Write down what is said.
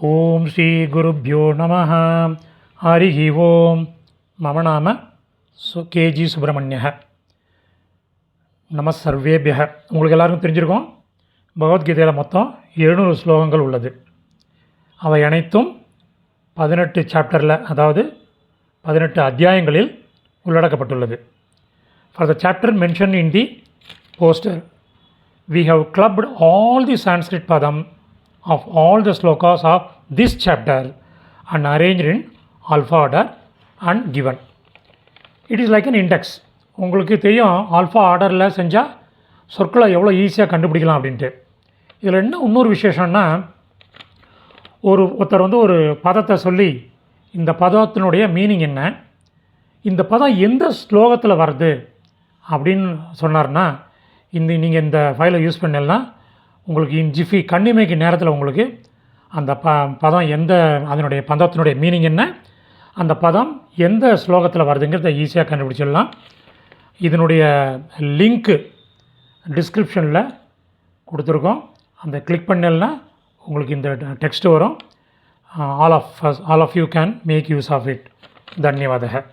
ஓம் ஸ்ரீ குருப்யோ நமः. ஹரிஹி ஓம். மம நாம கேஜி சுப்பிரமணியः. நம சர்வேபியः. உங்களுக்கு எல்லாருக்கும் தெரிஞ்சிருக்கும், பகவத்கீதையில் மொத்தம் 700 ஸ்லோகங்கள் உள்ளது. அவை அனைத்தும் 18 சாப்டரில், அதாவது 18 அத்தியாயங்களில் உள்ளடக்கப்பட்டுள்ளது. For the chapter mention in the poster, we have clubbed all the Sanskrit padam of all the slokas of this chapter and arranged in alpha order and given. It is like an index. உங்களுக்கு தெரியும், alpha ஆர்டரில் செஞ்சால் சொற்களை எவ்வளோ ஈஸியாக கண்டுபிடிக்கலாம் அப்படின்ட்டு. இதில் என்ன இன்னொரு விசேஷம்னா, ஒருத்தர் ஒரு பதத்தை சொல்லி, இந்த பதத்தினுடைய மீனிங் என்ன, இந்த பதம் எந்த ஸ்லோகத்தில் வருது அப்படின்னு சொன்னார்னா, நீங்கள் இந்த ஃபைலை யூஸ் பண்ணலாம், உங்களுக்கு ஜிஃபி கண்ணிமைக்கு நேரத்தில் உங்களுக்கு அந்த பதம் அதனுடைய பதத்தினுடைய மீனிங் என்ன, அந்த பதம் எந்த ஸ்லோகத்தில் வருதுங்கிறத ஈஸியாக கண்டுபிடிச்சிடலாம். இதனுடைய லிங்க்கு டிஸ்கிரிப்ஷனில் கொடுத்துருக்கோம். அந்த கிளிக் பண்ணலன்னா உங்களுக்கு இந்த டெக்ஸ்ட் வரும். All of you can make use of it. தன்யவாதக.